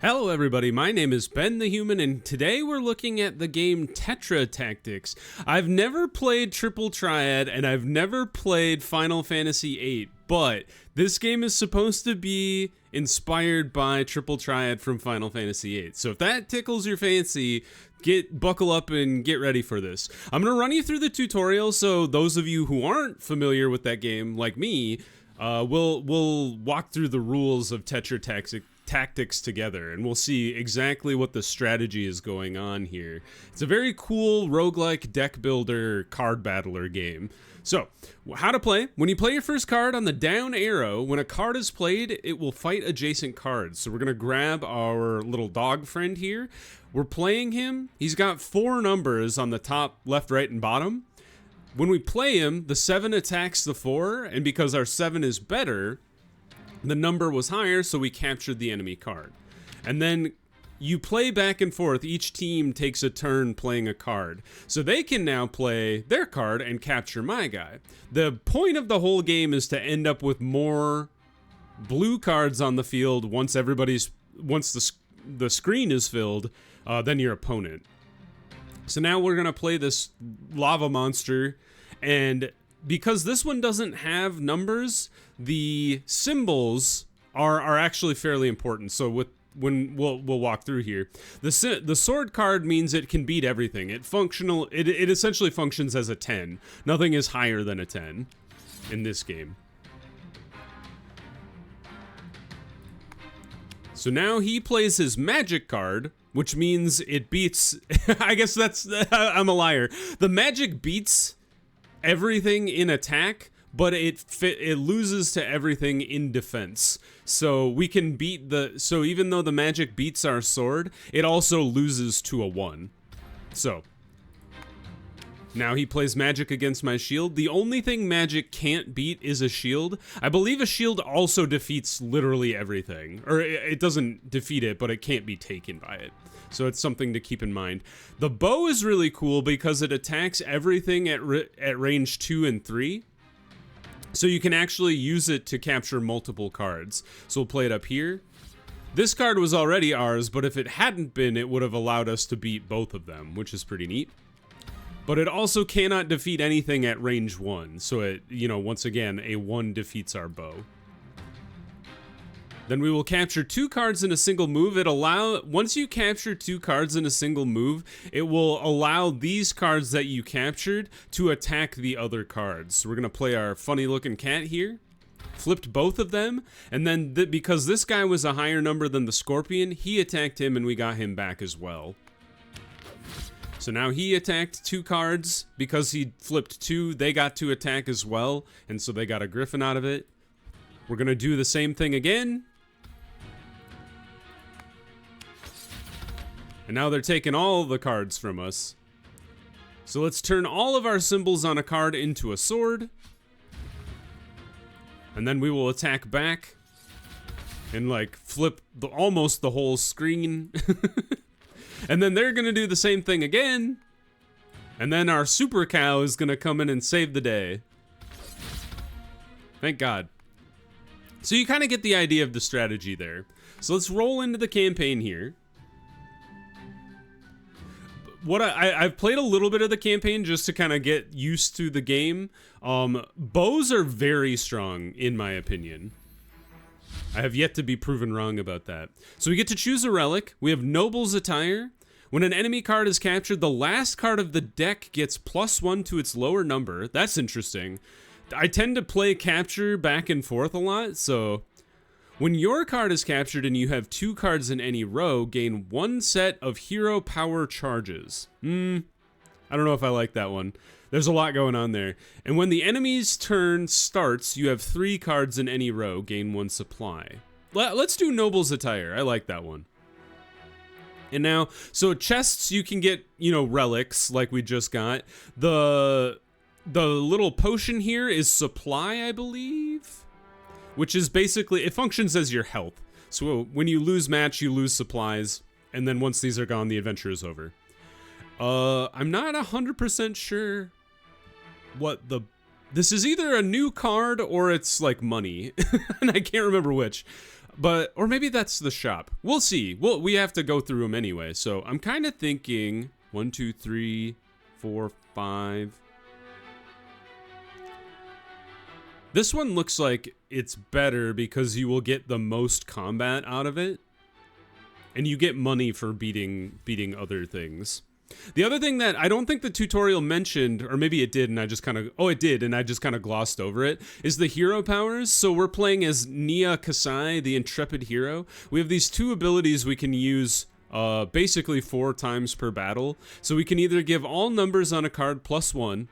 Hello everybody, my name is Ben the Human, and today we're looking at the game Tetra Tactics. I've never played Triple Triad, and I've never played Final Fantasy VIII, but this game is supposed to be inspired by Triple Triad from Final Fantasy VIII. So if that tickles your fancy, buckle up and get ready for this. I'm going to run you through the tutorial, so those of you who aren't familiar with that game, like me, we'll walk through the rules of Tetra Tactics together, and we'll see exactly what the strategy is going on here. It's a very cool roguelike deck builder card battler game. So, how to play. When you play your first card on the down arrow, when a card is played, it will fight adjacent cards. So we're going to grab our little dog friend here. We're playing him. He's got 4 numbers on the top, left, right, and bottom. When we play him, the 7 attacks the 4, and because our 7 is better, the number was higher, so we captured the enemy card. And then you play back and forth. Each team takes a turn playing a card. So they can now play their card and capture my guy. The point of the whole game is to end up with more blue cards on the field once the screen is filled than your opponent. So now we're going to play this lava monster, and because this one doesn't have numbers, the symbols are actually fairly important. So when we'll walk through here, the sword card means it can beat everything. It essentially functions as a 10. Nothing is higher than a 10 in this game. So now he plays his magic card, which means it beats. I guess I'm a liar. The magic beats everything in attack, but it loses to everything in defense. So we can beat so even though the magic beats our sword, it also loses to a 1. So now he plays magic against my shield. The only thing magic can't beat is a shield. I believe a shield also defeats literally everything. Or it doesn't defeat it, but it can't be taken by it. So it's something to keep in mind. The bow is really cool because it attacks everything at range 2 and 3. So you can actually use it to capture multiple cards. So we'll play it up here. This card was already ours, but if it hadn't been, it would have allowed us to beat both of them, which is pretty neat. But it also cannot defeat anything at range 1. So it, once again, a 1 defeats our bow. Then we will capture 2 cards in a single move. Once you capture 2 cards in a single move, it will allow these cards that you captured to attack the other cards. So we're going to play our funny looking cat here. Flipped both of them, and then because this guy was a higher number than the scorpion, he attacked him and we got him back as well. So now he attacked 2 cards. Because he flipped 2, they got to attack as well, and so they got a griffin out of it. We're going to do the same thing again. And now they're taking all the cards from us. So let's turn all of our symbols on a card into a sword. And then we will attack back. And flip almost the whole screen. And then they're going to do the same thing again. And then our super cow is going to come in and save the day. Thank God. So you kind of get the idea of the strategy there. So let's roll into the campaign here. I've played a little bit of the campaign just to kind of get used to the game. Bows are very strong, in my opinion. I have yet to be proven wrong about that. So we get to choose a relic. We have Noble's Attire. When an enemy card is captured, the last card of the deck gets +1 to its lower number. That's interesting. I tend to play capture back and forth a lot, so when your card is captured and you have 2 cards in any row, gain 1 set of hero power charges. I don't know if I like that one. There's a lot going on there. And when the enemy's turn starts, you have 3 cards in any row, gain 1 supply. Let's do Noble's Attire. I like that one. And now, so chests, you can get, relics like we just got. The little potion here is supply, I believe, which is basically, it functions as your health. So when you lose match, you lose supplies, and then once these are gone, the adventure is over. I'm not 100% sure what this is either a new card or it's like money, and I can't remember which. But, or maybe that's the shop. We'll see. We have to go through them anyway. So I'm kind of thinking 1, 2, 3, 4, 5. This one looks like it's better because you will get the most combat out of it. And you get money for beating other things. The other thing that I don't think the tutorial mentioned, or maybe it did and I just kind of, oh, it did, and I just kind of glossed over it, is the hero powers. So we're playing as Nia Kasai, the intrepid hero. We have these 2 abilities we can use basically 4 times per battle. So we can either give all numbers on a card +1,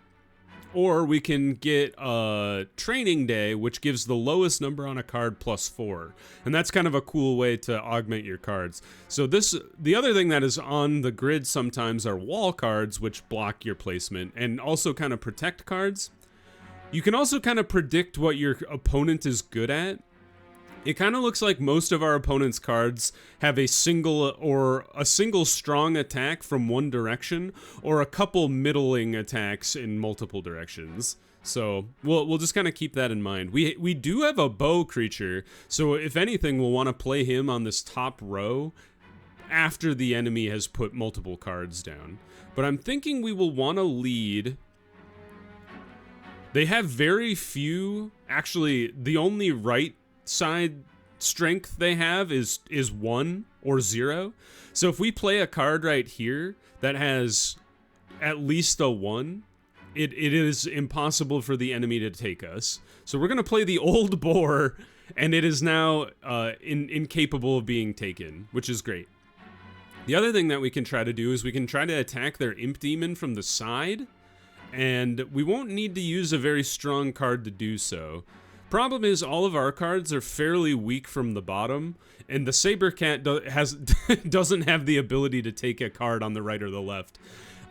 or we can get a training day, which gives the lowest number on a card +4. And that's kind of a cool way to augment your cards. So the other thing that is on the grid sometimes are wall cards, which block your placement and also kind of protect cards. You can also kind of predict what your opponent is good at. It kind of looks like most of our opponent's cards have a single strong attack from one direction, or a couple middling attacks in multiple directions. So we'll just kind of keep that in mind. We do have a bow creature, so if anything, we'll want to play him on this top row after the enemy has put multiple cards down. But I'm thinking we will want to lead. They have very few, actually, the only right side strength they have is 1 or 0. So if we play a card right here that has at least a 1, it is impossible for the enemy to take us. So we're going to play the old boar, and it is now incapable of being taken, which is great. The other thing that we can try to do is we can try to attack their imp demon from the side, and we won't need to use a very strong card to do so. Problem is, all of our cards are fairly weak from the bottom, and the Saber Cat doesn't have the ability to take a card on the right or the left.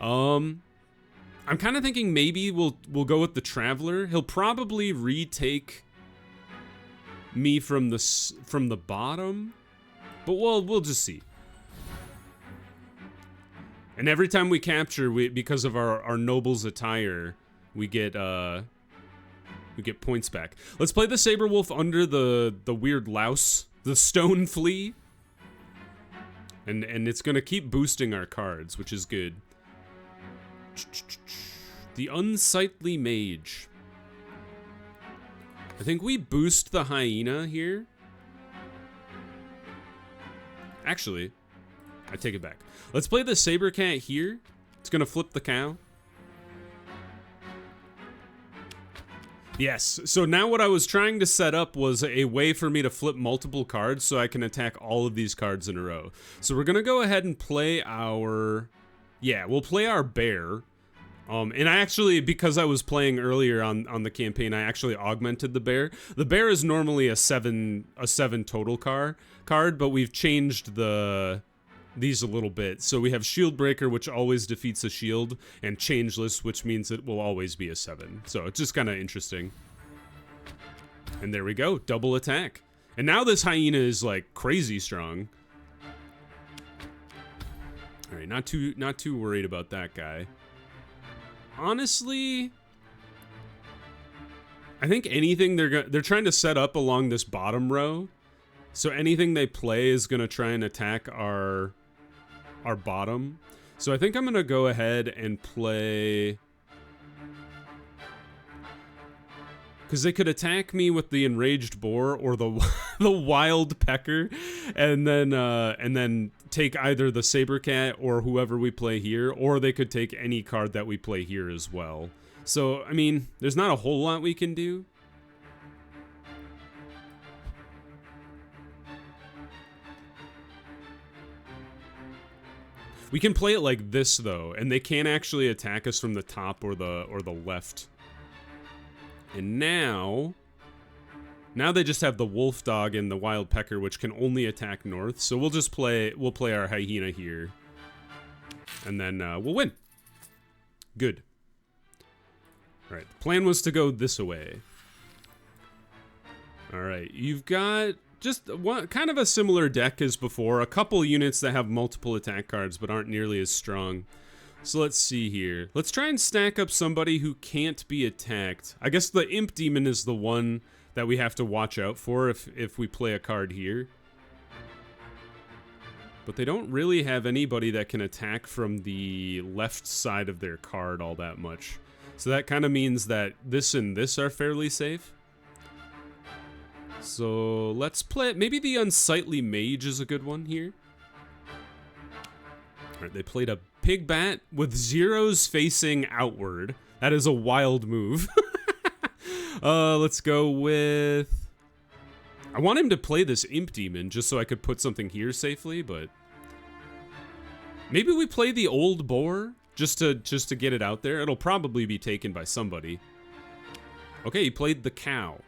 I'm kind of thinking maybe we'll go with the Traveler. He'll probably retake me from the bottom, but we'll just see. And every time we capture, because of our noble's attire, we get points back. Let's play the Saber Wolf under the weird louse, the stone flea. And it's gonna keep boosting our cards, which is good. The Unsightly Mage. I think we boost the hyena here. Actually, I take it back. Let's play the Saber Cat here. It's gonna flip the cow. Yes, so now what I was trying to set up was a way for me to flip multiple cards so I can attack all of these cards in a row. So we're gonna go ahead and play our... Yeah, we'll play our bear. And I actually, because I was playing earlier on the campaign, I actually augmented the bear. The bear is normally a 7 total card, but we've changed these a little bit. So we have Shield Breaker, which always defeats a shield, and Changeless, which means it will always be a 7. So it's just kind of interesting. And there we go, double attack. And now this hyena is like crazy strong. All right, not too worried about that guy. Honestly, I think anything they're trying to set up along this bottom row. So anything they play is gonna try and attack our bottom. So I think I'm gonna go ahead and play, because they could attack me with the Enraged Boar or the the Wild Pecker, and then take either the Saber Cat or whoever we play here, or they could take any card that we play here as well. So I mean, there's not a whole lot we can do. We can play it like this though, and they can't actually attack us from the top or the left. And now they just have the Wolf Dog and the Wild Pecker, which can only attack north. So we'll play our hyena here, and then we'll win. Good. All right. The plan was to go this way. All right. You've got just one kind of a similar deck as before. A couple units that have multiple attack cards but aren't nearly as strong. So let's see here. Let's try and stack up somebody who can't be attacked. I guess the Imp Demon is the one that we have to watch out for if we play a card here. But they don't really have anybody that can attack from the left side of their card all that much. So that kind of means that this and this are fairly safe. So let's play it. Maybe the Unsightly Mage is a good one here. All right, they played a Pig Bat with zeros facing outward. That is a wild move. Let's go with... I want him to play this Imp Demon just so I could put something here safely, but... Maybe we play the Old Boar just to get it out there. It'll probably be taken by somebody. Okay, he played the Cow.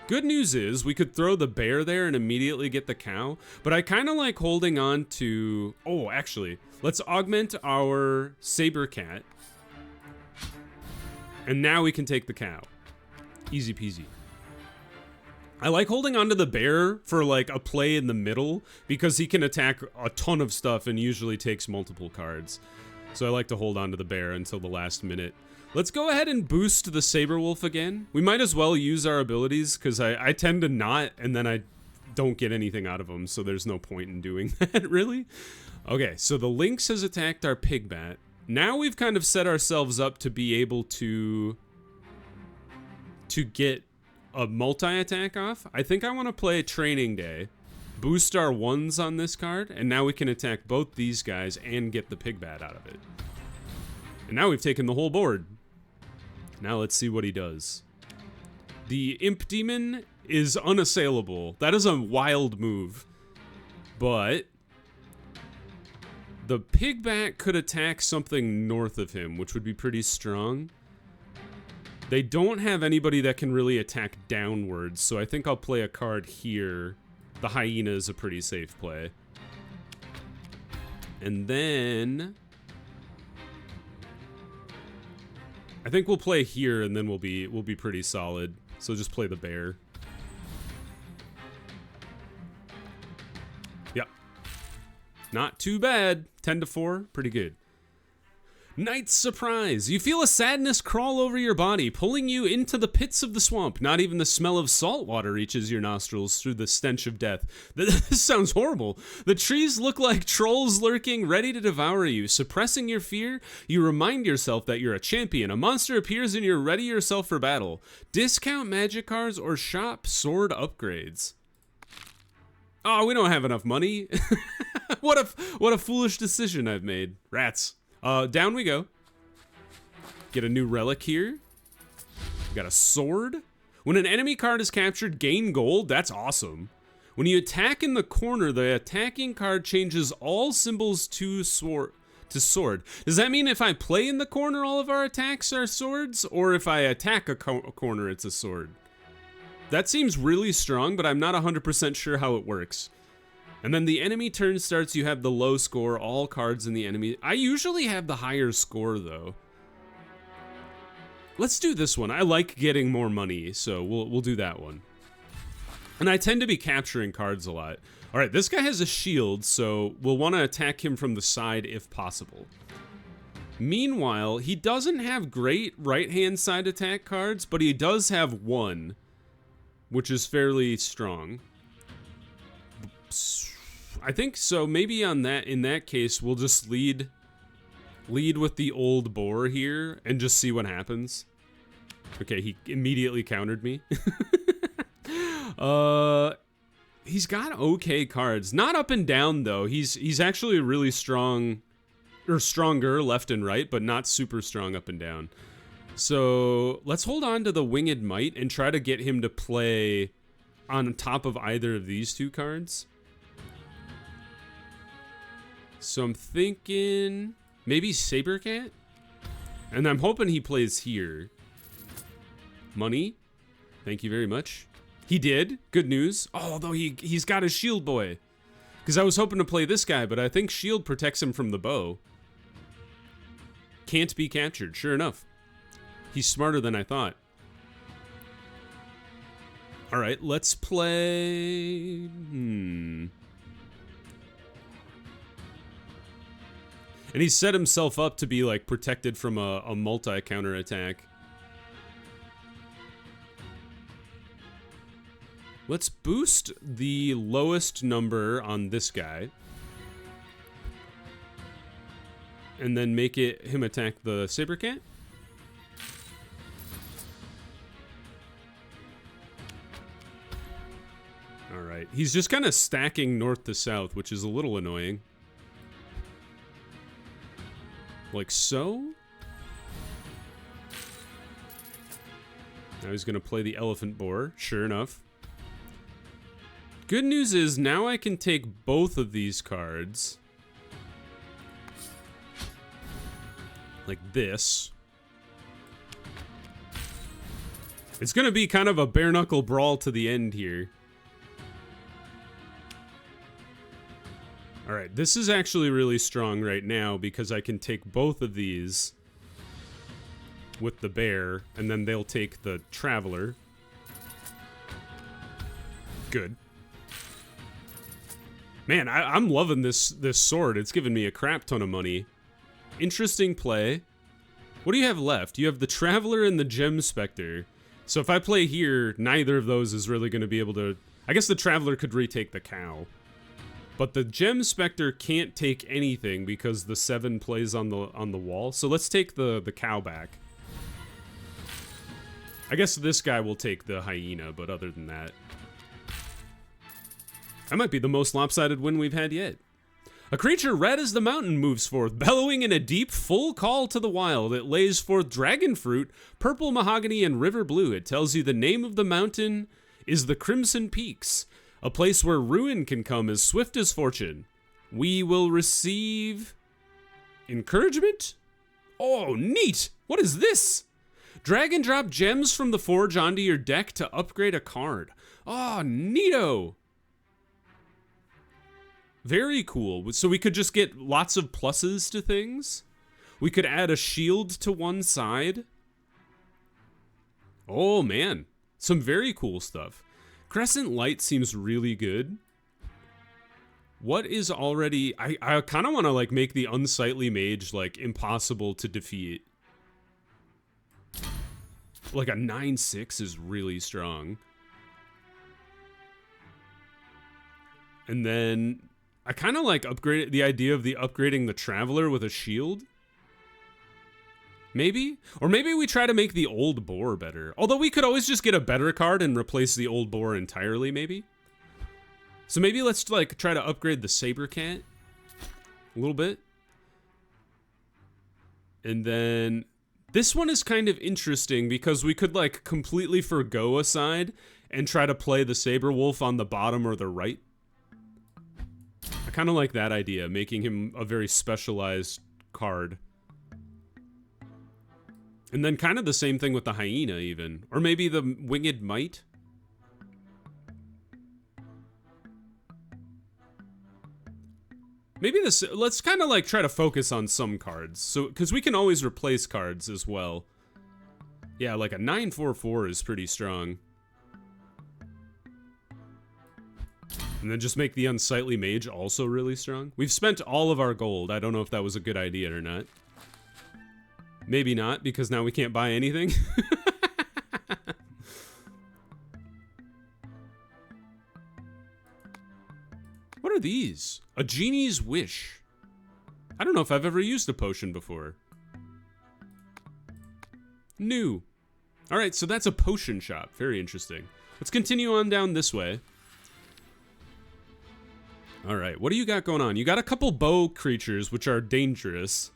Good news is we could throw the bear there and immediately get the cow, but I kind of like holding on to... Oh, actually, let's augment our Saber Cat. And now we can take the cow. Easy peasy. I like holding onto the bear for like a play in the middle because he can attack a ton of stuff and usually takes multiple cards. So I like to hold on to the bear until the last minute. Let's go ahead and boost the Saberwolf again. We might as well use our abilities because I tend to not and then I don't get anything out of them, so there's no point in doing that, really. Okay, so the Lynx has attacked our Pigbat. Now we've kind of set ourselves up to be able to get a multi-attack off. I think I want to play Training Day, boost our ones on this card, and now we can attack both these guys and get the Pigbat out of it. And now we've taken the whole board. Now let's see what he does. The Imp Demon is unassailable. That is a wild move. But the Pigbat could attack something north of him, which would be pretty strong. They don't have anybody that can really attack downwards, so I think I'll play a card here. The Hyena is a pretty safe play. And then... I think we'll play here, and then we'll be pretty solid. So just play the bear. Yep. Not too bad. 10-4, pretty good. Night's Surprise. You feel a sadness crawl over your body, pulling you into the pits of the swamp. Not even the smell of salt water reaches your nostrils through the stench of death. This sounds horrible. The trees look like trolls lurking, ready to devour you. Suppressing your fear, you remind yourself that you're a champion. A monster appears and you're ready yourself for battle. Discount magic cards or shop sword upgrades. Oh, we don't have enough money. What a foolish decision I've made. Rats. Down we go. Get a new relic here. We got a sword. When an enemy card is captured, gain gold. That's awesome. When you attack in the corner, the attacking card changes all symbols to sword. Does that mean if I play in the corner, all of our attacks are swords? Or if I attack a corner, it's a sword? That seems really strong, but I'm not 100% sure how it works. And then the enemy turn starts, you have the low score, all cards in the enemy. I usually have the higher score, though. Let's do this one. I like getting more money, so we'll do that one. And I tend to be capturing cards a lot. All right, this guy has a shield, so we'll want to attack him from the side if possible. Meanwhile, he doesn't have great right-hand side attack cards, but he does have one, which is fairly strong. I think so. Maybe in that case, we'll just lead with the Old Boar here and just see what happens. Okay, he immediately countered me. He's got okay cards. Not up and down though. He's actually really strong, or stronger left and right, but not super strong up and down. So let's hold on to the Winged Might and try to get him to play on top of either of these two cards. So I'm thinking maybe Saber Cat? And I'm hoping he plays here. Money. Thank you very much. He did. Good news. Oh, although he's got a Shield Boy. Because I was hoping to play this guy, but I think Shield protects him from the bow. Can't be captured. Sure enough. He's smarter than I thought. All right, let's play... And he set himself up to be like protected from a multi-counter attack. Let's boost the lowest number on this guy. And then make him attack the saber cat. All right. He's just kind of stacking north to south, which is a little annoying. Like so. Now he's going to play the elephant boar, sure enough. Good news is now I can take both of these cards. Like this. It's going to be kind of a bare knuckle brawl to the end here. All right, this is actually really strong right now because I can take both of these with the bear, and then they'll take the traveler. Good. Man, I'm loving this sword. It's giving me a crap ton of money. Interesting play. What do you have left? You have the Traveler and the Gem Spectre. So if I play here, neither of those is really going to be able to... I guess the Traveler could retake the cow. But the Gem Spectre can't take anything because the 7 plays on the wall. So let's take the cow back. I guess this guy will take the hyena, but other than that... That might be the most lopsided win we've had yet. A creature red as the mountain moves forth, bellowing in a deep, full call to the wild. It lays forth dragon fruit, purple mahogany, and river blue. It tells you the name of the mountain is the Crimson Peaks, a place where ruin can come as swift as fortune. We will receive encouragement? Oh, neat! What is this? Drag and drop gems from the forge onto your deck to upgrade a card. Oh, neato! Very cool. So we could just get lots of pluses to things. We could add a shield to one side. Oh, man. Some very cool stuff. Crescent Light seems really good. What is already... I kind of want to, like, make the Unsightly Mage, like, impossible to defeat. Like, a 9/6 is really strong. And then... I kind of like the idea of upgrading the Traveler with a shield. Maybe? Or maybe we try to make the old boar better. Although we could always just get a better card and replace the old boar entirely, maybe? So maybe let's like try to upgrade the saber cat a little bit. And then this one is kind of interesting because we could like completely forgo a side and try to play the saber wolf on the bottom or the right. I kind of like that idea, making him a very specialized card. And then kind of the same thing with the hyena, even. Or maybe the winged mite. Maybe this... Let's kind of like try to focus on some cards. So, because we can always replace cards as well. Yeah, like a 9/4/4 is pretty strong. And then just make the Unsightly Mage also really strong. We've spent all of our gold. I don't know if that was a good idea or not. Maybe not, because now we can't buy anything. What are these? A Genie's Wish. I don't know if I've ever used a potion before. New. Alright, so that's a potion shop. Very interesting. Let's continue on down this way. Alright, what do you got going on? You got a couple bow creatures, which are dangerous.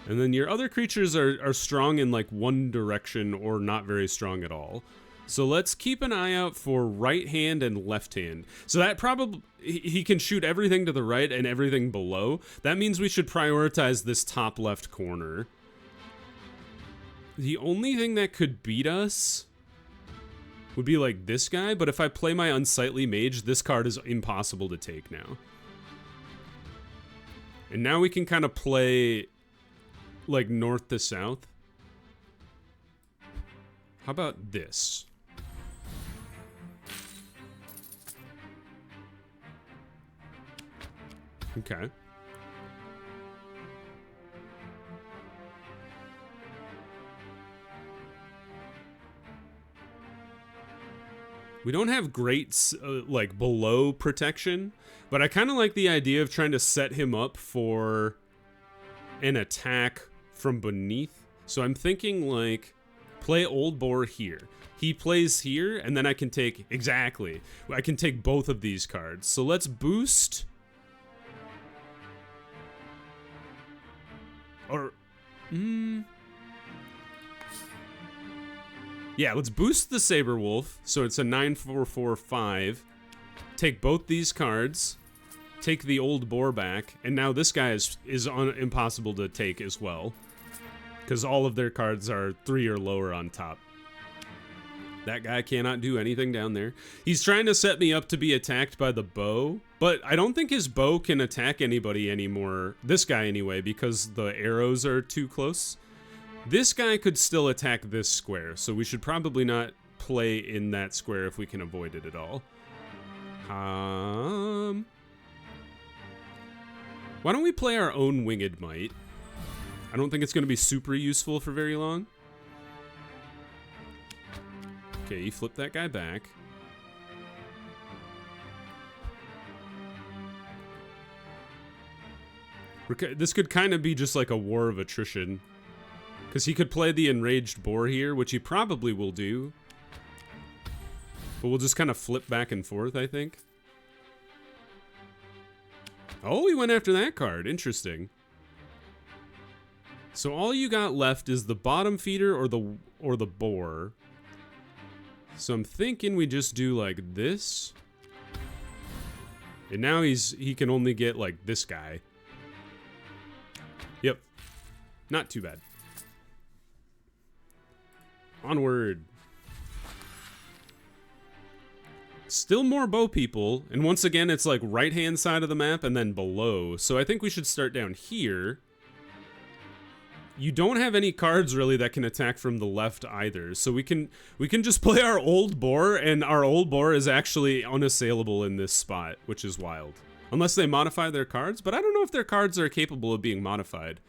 And then your other creatures are strong in like one direction or not very strong at all. So let's keep an eye out for right hand and left hand. So that probably, he can shoot everything to the right and everything below. That means we should prioritize this top left corner. The only thing that could beat us would be like this guy, but if I play my Unsightly Mage, this card is impossible to take now. And now we can kind of play like north to south. How about this? Okay. We don't have great, like, below protection, but I kind of like the idea of trying to set him up for an attack from beneath. So I'm thinking, like, play Old Boar here. He plays here, and then I can take, exactly, I can take both of these cards. So let's boost, or, yeah, let's boost the Saber Wolf, so it's a 9/4/4/5. Take both these cards, take the Old Boar back, and now this guy is impossible to take as well, because all of their cards are 3 or lower on top. That guy cannot do anything down there. He's trying to set me up to be attacked by the bow, but I don't think his bow can attack anybody anymore. This guy anyway, because the arrows are too close. This guy could still attack this square, so we should probably not play in that square if we can avoid it at all. Why don't we play our own Winged Might? I don't think it's going to be super useful for very long. Okay, you flip that guy back. This could kind of be just like a war of attrition. Because he could play the Enraged Boar here, which he probably will do. But we'll just kind of flip back and forth, I think. Oh, he went after that card. Interesting. So all you got left is the bottom feeder or the boar. So I'm thinking we just do like this. And now he can only get like this guy. Yep. Not too bad. Onward. Still more bow people. And once again, it's like right-hand side of the map and then below. So I think we should start down here. You don't have any cards really that can attack from the left either, so we can just play our Old Boar, and our Old Boar is actually unassailable in this spot, which is wild. Unless they modify their cards, but I don't know if their cards are capable of being modified.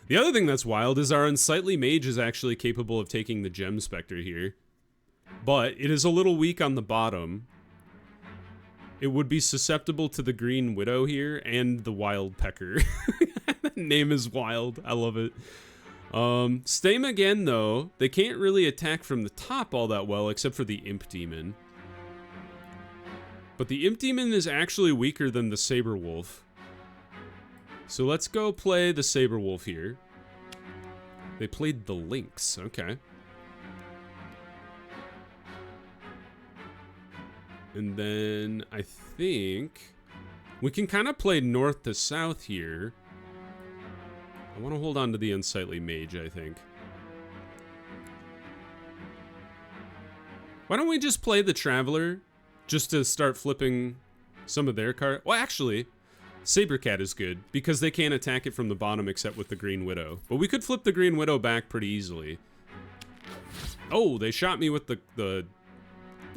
The other thing that's wild is our Unsightly Mage is actually capable of taking the Gem Spectre here, but it is a little weak on the bottom. It would be susceptible to the Green Widow here and the Wild Pecker. That name is wild. I love it. Stame again, though. They can't really attack from the top all that well, except for the Imp Demon. But the Imp Demon is actually weaker than the Saber Wolf. So let's go play the Saber Wolf here. They played the Lynx. Okay. And then I think we can kind of play north to south here. I want to hold on to the Unsightly Mage, I think. Why don't we just play the Traveler, just to start flipping some of their cards? Well, actually, Sabercat is good, because they can't attack it from the bottom except with the Green Widow. But we could flip the Green Widow back pretty easily. Oh, they shot me with that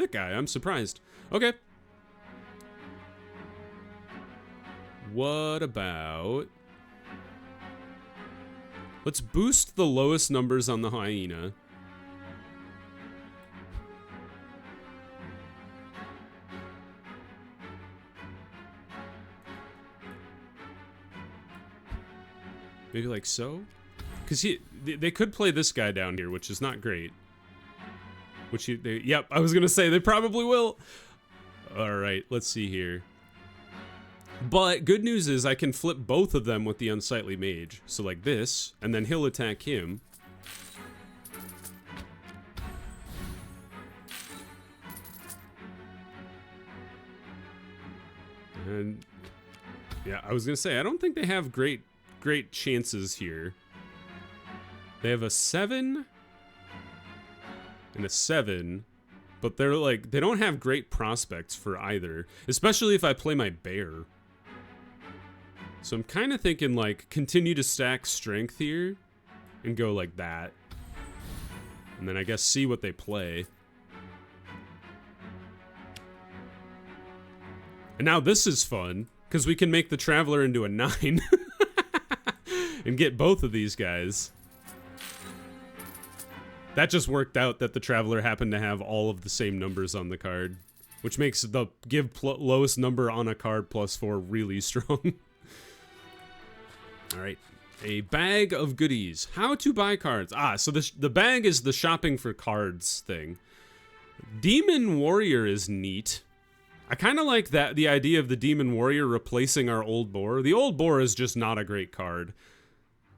guy. I'm surprised. Okay. What about... Let's boost the lowest numbers on the Hyena. Maybe like so? Because they could play this guy down here, which is not great. Yep, I was going to say, they probably will. All right, let's see here. But good news is I can flip both of them with the Unsightly Mage. So like this, and then he'll attack him. And yeah, I was going to say, I don't think they have great chances here. They have a 7 and a 7, but they don't have great prospects for either, especially if I play my bear. So I'm kind of thinking like continue to stack strength here and go like that. And then I guess see what they play. And now this is fun because we can make the Traveler into a 9 and get both of these guys. That just worked out that the Traveler happened to have all of the same numbers on the card. which makes the lowest number on a card +4 really strong. All right, a bag of goodies. How to buy cards. So the bag is the shopping for cards thing. Demon Warrior is neat. I kind of like the idea of the Demon Warrior replacing our Old Boar. The Old Boar is just not a great card.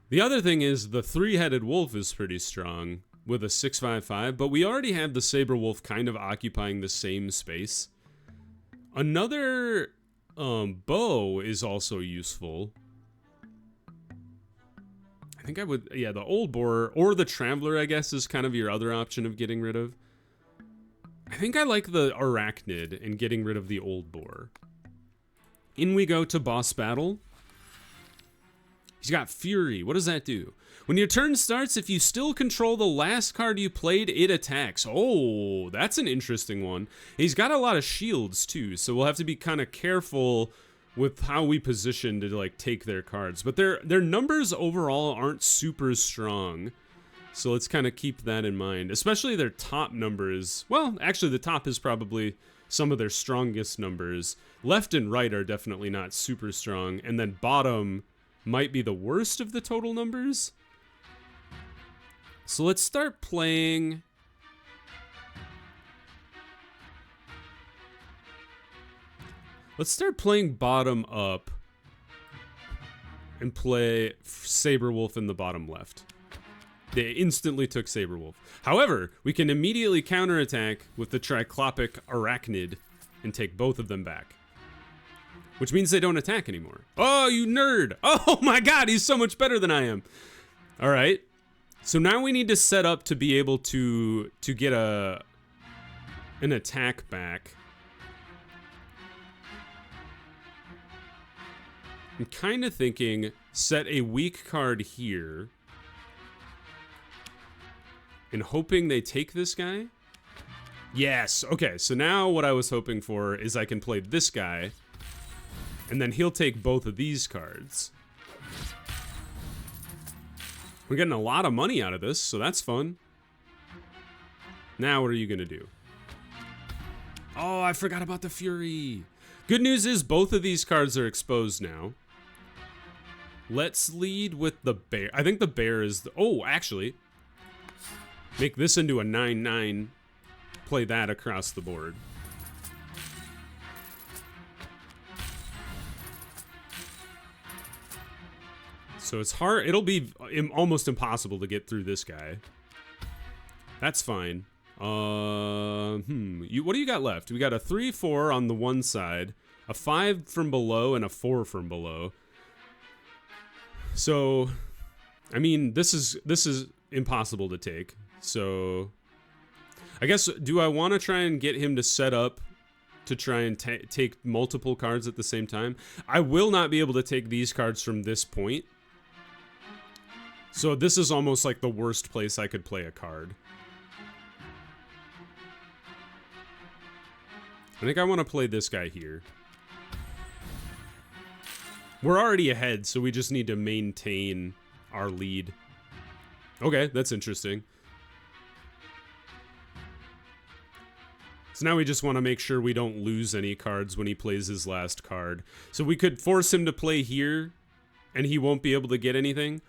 The other thing is the three-headed wolf is pretty strong with a 6/5/5, but we already have the Saber Wolf kind of occupying the same space. Another bow is also useful. I think I would, yeah, the Old Boar or the Traveler, I guess, is kind of your other option of getting rid of. I think I like the Arachnid and getting rid of the Old Boar. In we go to boss battle. He's got Fury. What does that do? When your turn starts, if you still control the last card you played, it attacks. Oh, that's an interesting one. He's got a lot of shields too, so we'll have to be kind of careful with how we position to like take their cards. But their numbers overall aren't super strong. So let's kind of keep that in mind, especially their top numbers. Well, actually the top is probably some of their strongest numbers. Left and right are definitely not super strong, and then bottom might be the worst of the total numbers. So let's start playing. Let's start playing bottom up and play Saberwolf in the bottom left. They instantly took Saberwolf. However, we can immediately counterattack with the Triclopic Arachnid and take both of them back. Which means they don't attack anymore. Oh, you nerd! Oh my god, he's so much better than I am! Alright. So now we need to set up to be able to get an attack back. I'm kind of thinking set a weak card here and hoping they take this guy. Yes, okay, so now what I was hoping for is I can play this guy and then he'll take both of these cards. We're getting a lot of money out of this, so that's fun. Now what are you gonna do? Oh, I forgot about the Fury. Good news is both of these cards are exposed now. Let's lead with the bear. I think the bear is the, oh, actually, make this into a 9/9. Play that across the board. So it's hard. It'll be almost impossible to get through this guy. That's fine. What do you got left? We got a 3/4 on the one side, a 5 from below, and a 4 from below. So, I mean, this is impossible to take. So, I guess, do I want to try and get him to set up to try and take multiple cards at the same time? I will not be able to take these cards from this point. So this is almost like the worst place I could play a card. I think I want to play this guy here. We're already ahead, so we just need to maintain our lead. Okay, that's interesting. So now we just want to make sure we don't lose any cards when he plays his last card. So we could force him to play here, and he won't be able to get anything.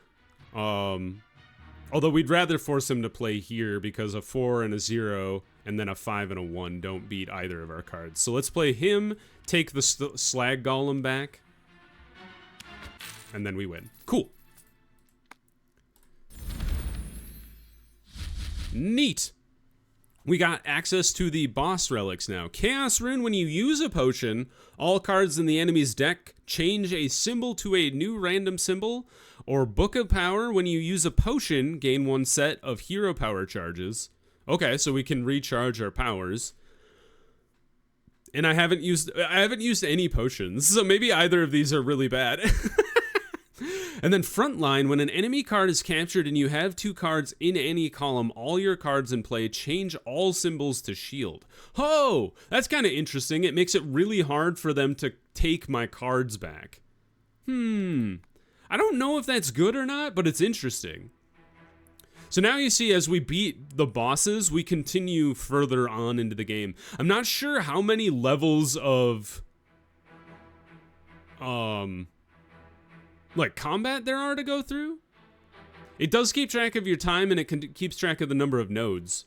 Although we'd rather force him to play here because a 4 and a 0 and then a 5 and a 1 don't beat either of our cards. So let's play him, take the Slag Golem back, and then we win. Cool. Neat. We got access to the boss relics now. Chaos Rune, when you use a potion, all cards in the enemy's deck change a symbol to a new random symbol. Or Book of Power, when you use a potion, gain 1 set of hero power charges. Okay, so we can recharge our powers. And I haven't used any potions, so maybe either of these are really bad. And then Frontline, when an enemy card is captured and you have 2 cards in any column, all your cards in play change all symbols to shield. Oh, that's kind of interesting. It makes it really hard for them to take my cards back. I don't know if that's good or not, but it's interesting. So now you see, as we beat the bosses, we continue further on into the game. I'm not sure how many levels of like combat there are to go through. It does keep track of your time, and it keeps track of the number of nodes.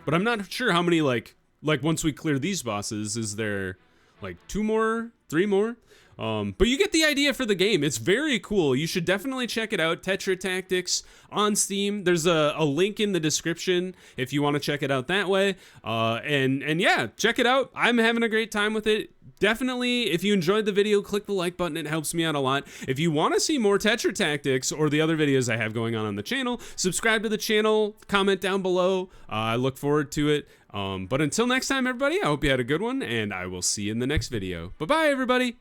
But I'm not sure how many, like once we clear these bosses, is there like 2 more, 3 more? But you get the idea for the game. It's very cool. You should definitely check it out. Tetra Tactics on Steam. There's a link in the description if you want to check it out that way. And yeah, check it out. I'm having a great time with it. Definitely, if you enjoyed the video, click the like button. It helps me out a lot. If you want to see more Tetra Tactics or the other videos I have going on the channel, subscribe to the channel, comment down below. I look forward to it. But until next time, everybody, I hope you had a good one, and I will see you in the next video. Bye-bye, everybody.